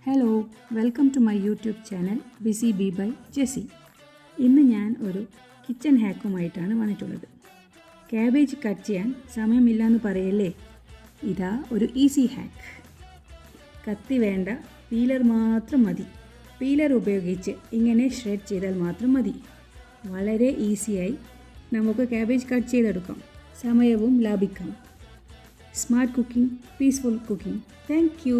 Hello welcome to my YouTube channel busy bee by JC. ഇന്ന് ഞാൻ ഒരു kitchen ഹാക്കുമായിട്ടാണ് വന്നിട്ടുള്ളത്. ക്യാബേജ് കട്ട് ചെയ്യാൻ സമയമില്ലയെന്ന് പറയല്ലേ, ഇതാ ഒരു ഈസി ഹാക്ക്. കത്തി വേണ്ട, പീലർ മാത്രം മതി. പീലർ ഉപയോഗിച്ച് ഇങ്ങനെ ഷ്രെഡ് ചെയ്താൽ മാത്രം മതി. വളരെ ഈസിയായി നമുക്ക് ക്യാബേജ് കട്ട് ചെയ്തെടുക്കാം, സമയവും ലാഭിക്കാം. Smart cooking, peaceful cooking. Thank you.